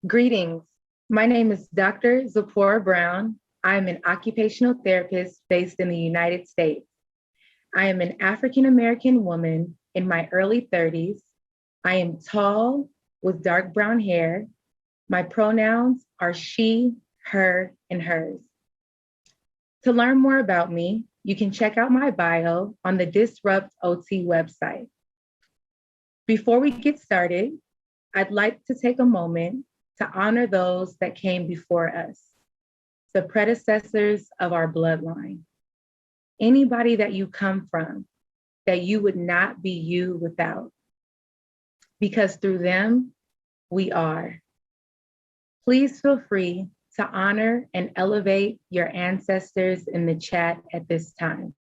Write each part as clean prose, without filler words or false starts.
Greetings. My name is Dr. Zipporah Brown. I am an occupational therapist based in the United States. I am an African-American woman in my early 30s. I am tall with dark brown hair. My pronouns are she, her, and hers. To learn more about me, you can check out my bio on the DisruptOT website. Before we get started, I'd like to take a moment to honor those that came before us, the predecessors of our bloodline. Anybody that you come from, that you would not be you without, because through them, we are. Please feel free to honor and elevate your ancestors in the chat at this time.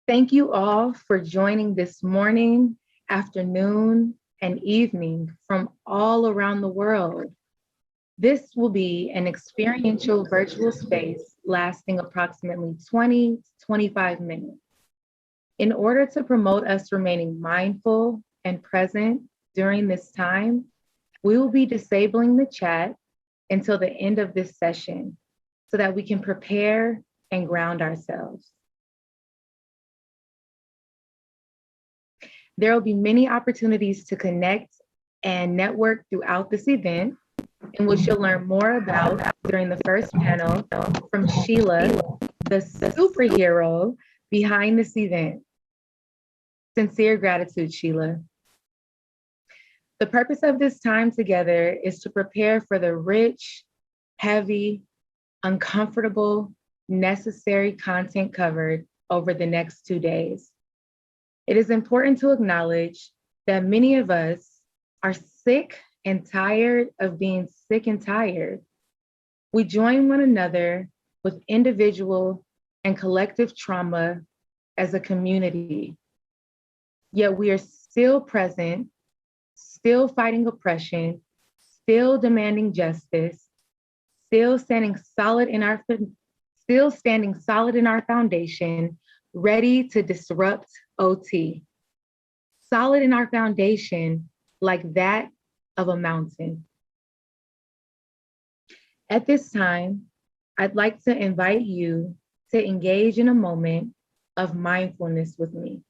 Thank you all for joining this morning, afternoon, and evening from all around the world. This will be an experiential virtual space lasting approximately 20 to 25 minutes. In order to promote us remaining mindful and present during this time, we will be disabling the chat until the end of this session so that we can prepare and ground ourselves. There will be many opportunities to connect and network throughout this event, in which you'll learn more about during the first panel from Sheila, the superhero behind this event. Sincere gratitude, Sheila. The purpose of this time together is to prepare for the rich, heavy, uncomfortable, necessary content covered over the next 2 days. It is important to acknowledge that many of us are sick and tired of being sick and tired. We join one another with individual and collective trauma as a community. Yet we are still present, still fighting oppression, still demanding justice, still standing solid in our foundation, ready to disrupt OT. Solid in our foundation, like that of a mountain. At this time, I'd like to invite you to engage in a moment of mindfulness with me.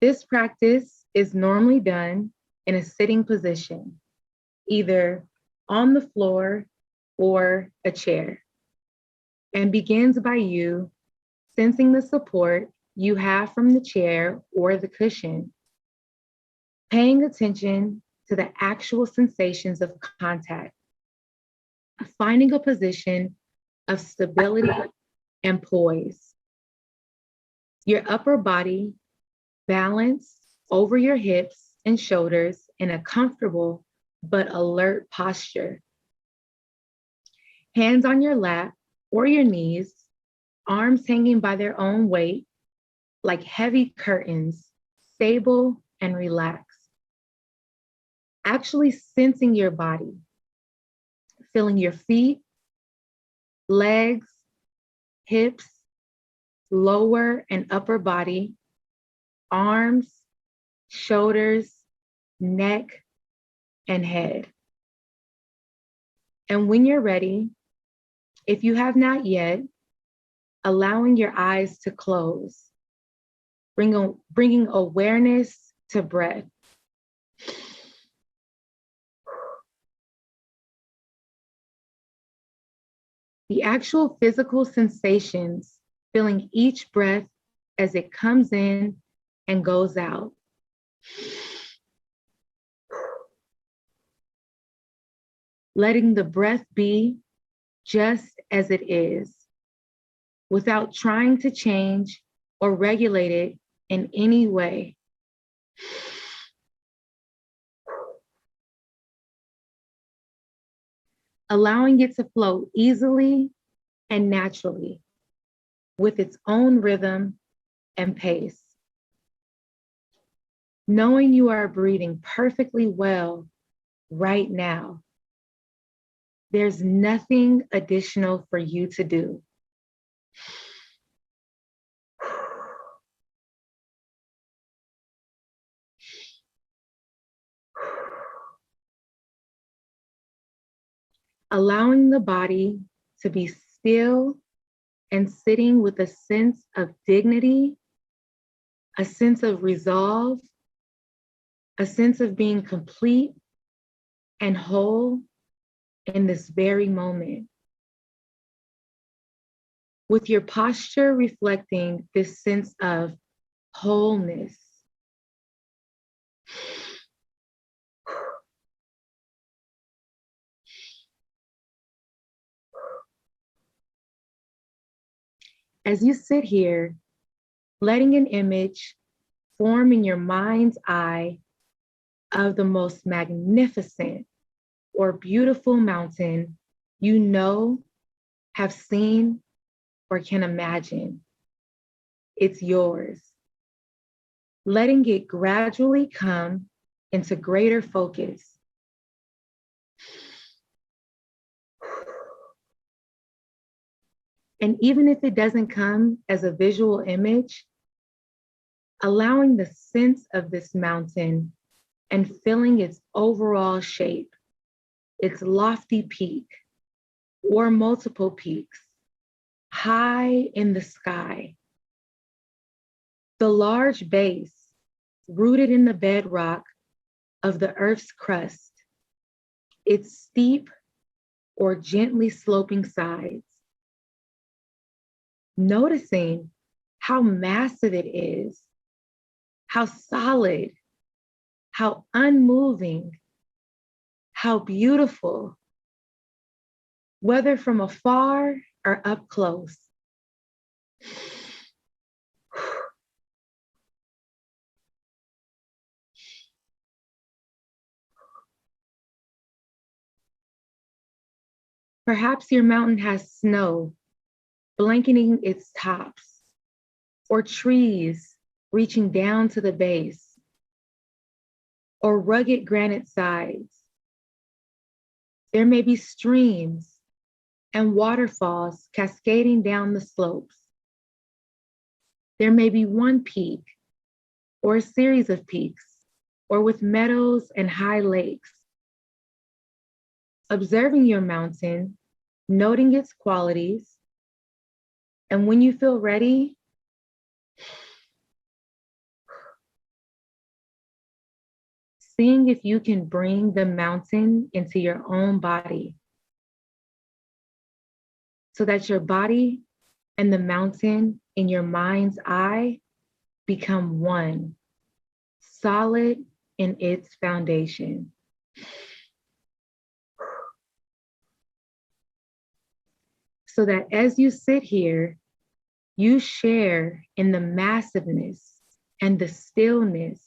This practice is normally done in a sitting position, either on the floor or a chair, and begins by you sensing the support you have from the chair or the cushion, paying attention to the actual sensations of contact, finding a position of stability and poise. Your upper body balanced over your hips and shoulders in a comfortable but alert posture. Hands on your lap or your knees, arms hanging by their own weight, like heavy curtains, stable and relaxed. Actually sensing your body, feeling your feet, legs, hips, lower and upper body, arms, shoulders, neck, and head. And when you're ready, if you have not yet, allowing your eyes to close, bringing awareness to breath. The actual physical sensations, feeling each breath as it comes in and goes out. letting the breath be just as it is, without trying to change or regulate it in any way. Allowing it to flow easily and naturally with its own rhythm and pace. Knowing you are breathing perfectly well right now. There's nothing additional for you to do. Allowing the body to be still and sitting with a sense of dignity, a sense of resolve, a sense of being complete and whole in this very moment. With your posture reflecting this sense of wholeness. As you sit here, letting an image form in your mind's eye of the most magnificent or beautiful mountain you know, have seen, or can imagine. It's yours. Letting it gradually come into greater focus. And even if it doesn't come as a visual image, allowing the sense of this mountain and feeling its overall shape, its lofty peak or multiple peaks, high in the sky. The large base rooted in the bedrock of the Earth's crust, its steep or gently sloping sides. Noticing how massive it is, how solid, how unmoving, how beautiful, whether from afar or up close. Perhaps your mountain has snow blanketing its tops, or trees reaching down to the base, or rugged granite sides. There may be streams and waterfalls cascading down the slopes. There may be one peak or a series of peaks, or with meadows and high lakes. Observing your mountain, noting its qualities, and when you feel ready, seeing if you can bring the mountain into your own body so that your body and the mountain in your mind's eye become one, solid in its foundation. So that as you sit here, you share in the massiveness and the stillness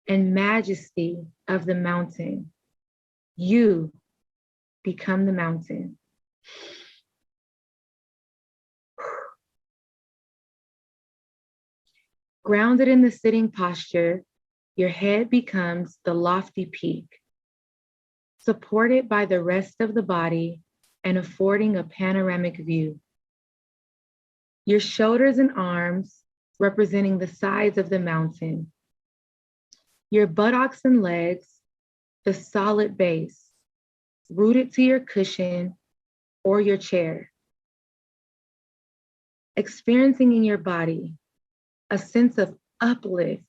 and majesty of the mountain. You become the mountain. Grounded in the sitting posture, your head becomes the lofty peak, supported by the rest of the body and affording a panoramic view. Your shoulders and arms representing the sides of the mountain. Your buttocks and legs, the solid base, rooted to your cushion or your chair. Experiencing in your body a sense of uplift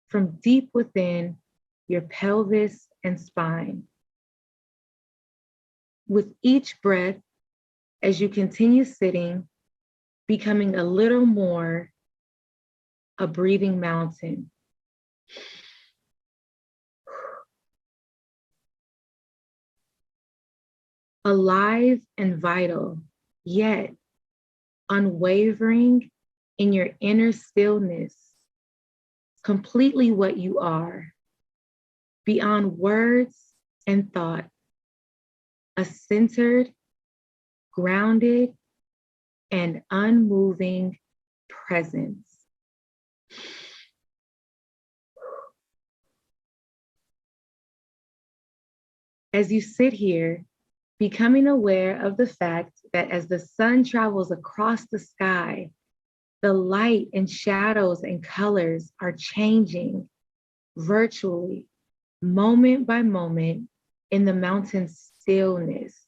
from deep within your pelvis and spine. With each breath, as you continue sitting, becoming a little more a breathing mountain. alive and vital, yet unwavering in your inner stillness, completely what you are, beyond words and thought, a centered, grounded, and unmoving presence. As you sit here, becoming aware of the fact that as the sun travels across the sky, the light and shadows and colors are changing virtually, moment by moment, in the mountain stillness.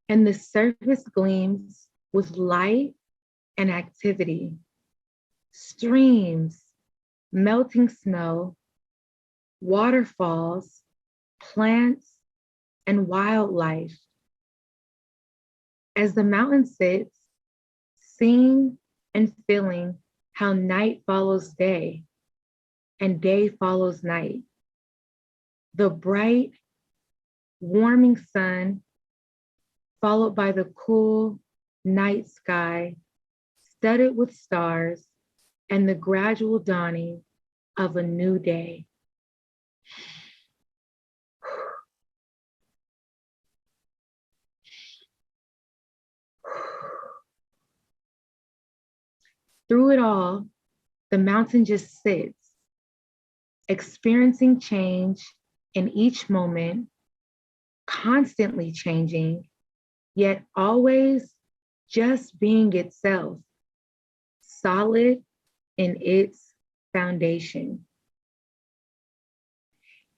And the surface gleams with light and activity. Streams, melting snow, waterfalls, plants, and wildlife. As the mountain sits, seeing and feeling how night follows day and day follows night. The bright, warming sun, followed by the cool night sky, studded with stars, and the gradual dawning of a new day. Through it all, the mountain just sits, experiencing change in each moment, constantly changing, yet always just being itself, solid in its foundation.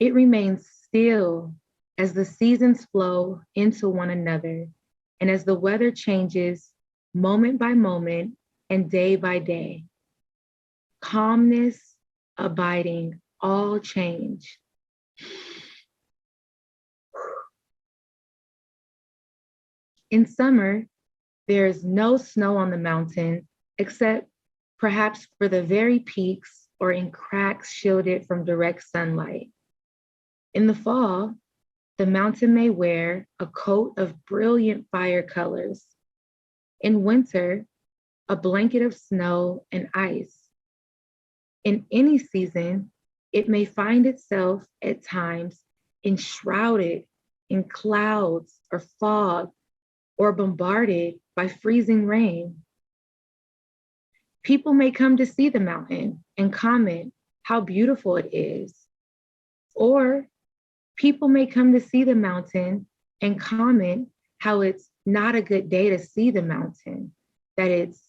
It remains still as the seasons flow into one another and as the weather changes moment by moment and day by day. Calmness abiding all change. In summer, there is no snow on the mountain except perhaps for the very peaks or in cracks shielded from direct sunlight. In the fall, the mountain may wear a coat of brilliant fire colors. In winter, a blanket of snow and ice. In any season, it may find itself at times enshrouded in clouds or fog or bombarded by freezing rain. People may come to see the mountain and comment how beautiful it is. Or people may come to see the mountain and comment how it's not a good day to see the mountain, that it's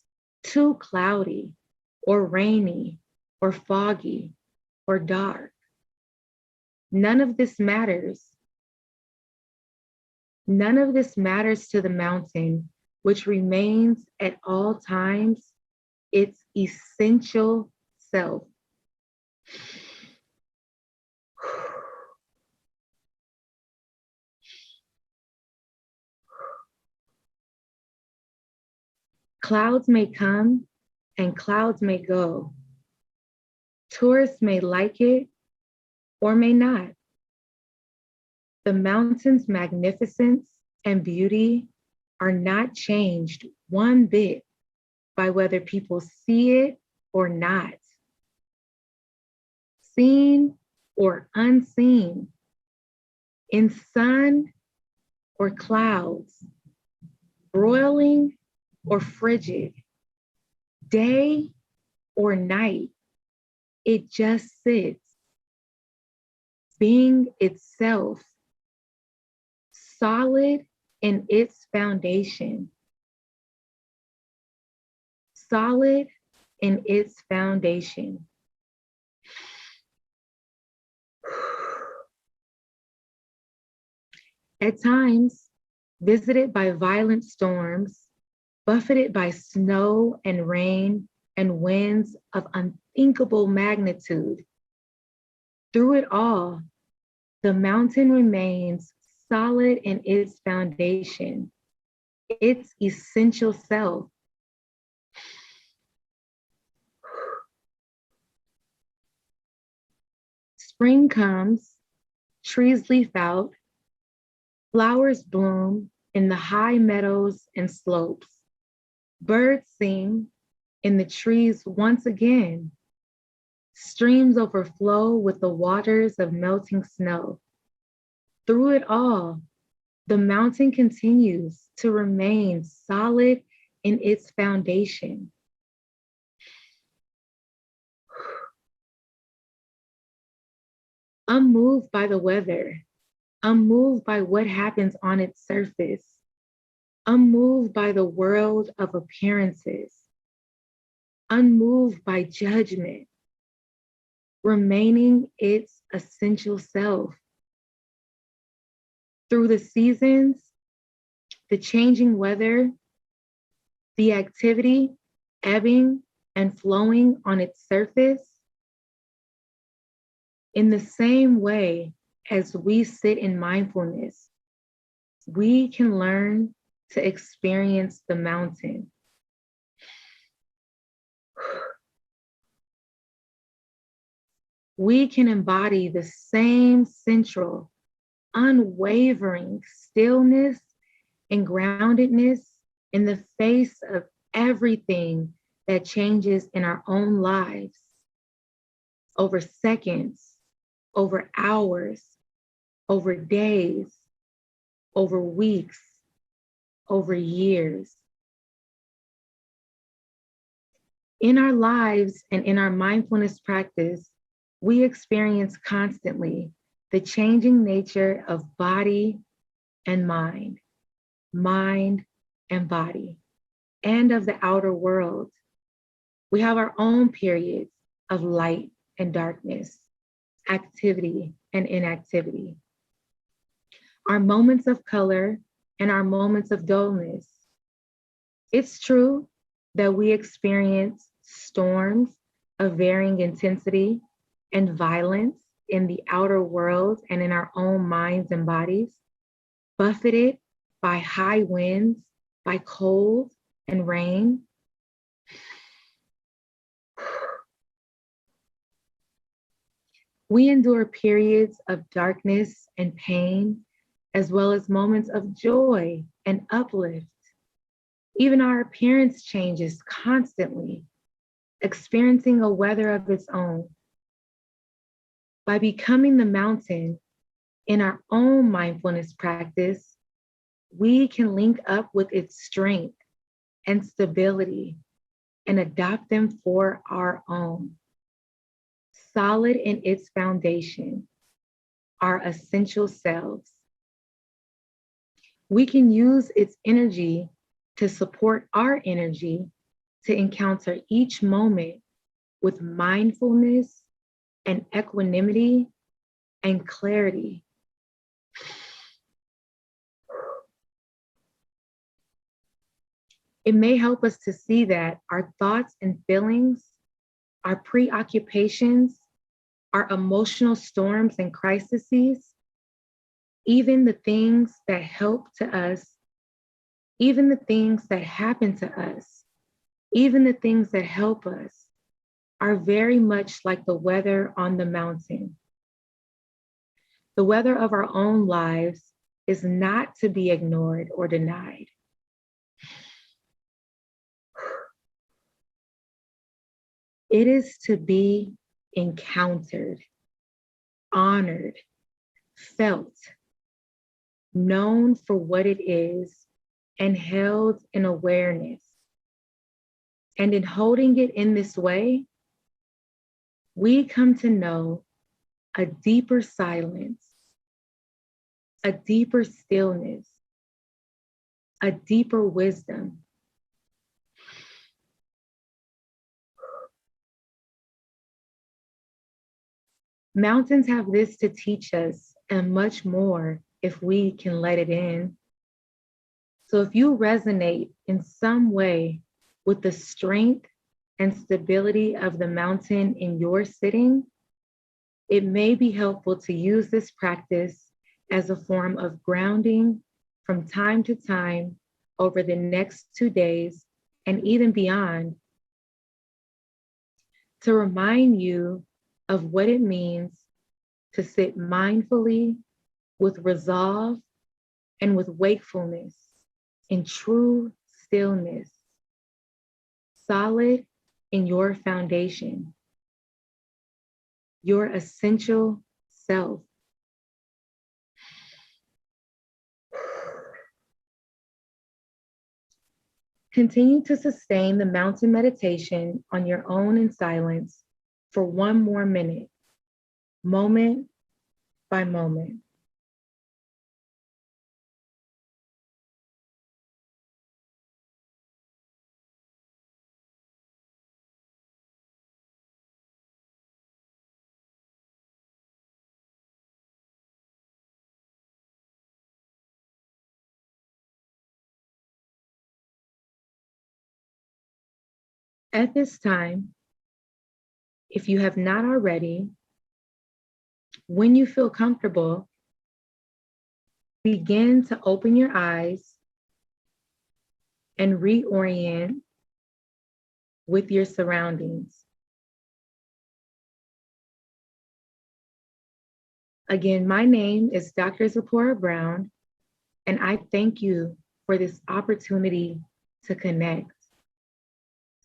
too cloudy or rainy or foggy or dark. None of this matters. None of this matters to the mountain, which remains at all times its essential self. Clouds may come and clouds may go. Tourists may like it or may not. The mountain's magnificence and beauty are not changed one bit by whether people see it or not. Seen or unseen, in sun or clouds, broiling or frigid, day or night, it just sits, being itself, solid in its foundation. Solid in its foundation. At times, visited by violent storms, buffeted by snow and rain and winds of unthinkable magnitude. Through it all, the mountain remains solid in its foundation, its essential self. Spring comes, trees leaf out, flowers bloom in the high meadows and slopes. Birds sing in the trees once again. Streams overflow with the waters of melting snow. Through it all, the mountain continues to remain solid in its foundation. Unmoved by the weather, unmoved by what happens on its surface, unmoved by the world of appearances, unmoved by judgment, remaining its essential self. Through the seasons, the changing weather, the activity ebbing and flowing on its surface, in the same way as we sit in mindfulness, we can learn to experience the mountain. We can embody the same central, unwavering stillness and groundedness in the face of everything that changes in our own lives over seconds, over hours, over days, over weeks, over years. In our lives and in our mindfulness practice, we experience constantly the changing nature of body and mind and body, and of the outer world. We have our own periods of light and darkness, activity and inactivity, our moments of color and our moments of dullness. It's true that we experience storms of varying intensity and violence in the outer world and in our own minds and bodies, buffeted by high winds, by cold and rain. We endure periods of darkness and pain, as well as moments of joy and uplift. Even our appearance changes constantly, experiencing a weather of its own. By becoming the mountain in our own mindfulness practice, we can link up with its strength and stability and adopt them for our own. Solid in its foundation, our essential selves. We can use its energy to support our energy to encounter each moment with mindfulness and equanimity and clarity. It may help us to see that our thoughts and feelings, our preoccupations, our emotional storms and crises, even the things that help to us, even the things that happen to us, even the things that help us, are very much like the weather on the mountain. The weather of our own lives is not to be ignored or denied. It is to be encountered, honored, felt, known for what it is, and held in awareness. And in holding it in this way, we come to know a deeper silence, a deeper stillness, a deeper wisdom. Mountains have this to teach us and much more if we can let it in. So if you resonate in some way with the strength and stability of the mountain in your sitting, it may be helpful to use this practice as a form of grounding from time to time over the next 2 days and even beyond, to remind you of what it means to sit mindfully with resolve and with wakefulness in true stillness, solid in your foundation, your essential self. Continue to sustain the mountain meditation on your own in silence for 1 more minute, moment by moment. At this time, if you have not already, when you feel comfortable, begin to open your eyes and reorient with your surroundings. Again, my name is Dr. Zipporah Brown, and I thank you for this opportunity to connect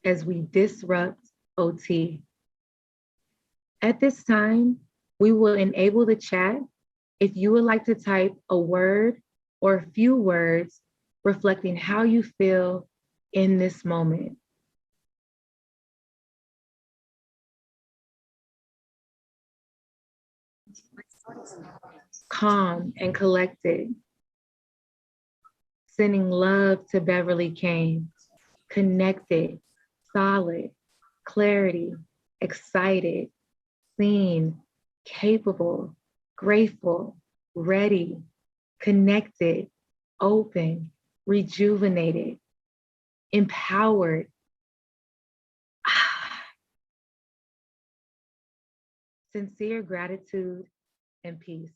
as we disrupt OT. At this time, we will enable the chat if you would like to type a word or a few words reflecting how you feel in this moment. Calm and collected. Sending love to Beverly Kane. Connected, solid, clarity, excited, seen, capable, grateful, ready, connected, open, rejuvenated, empowered. Sincere gratitude and peace.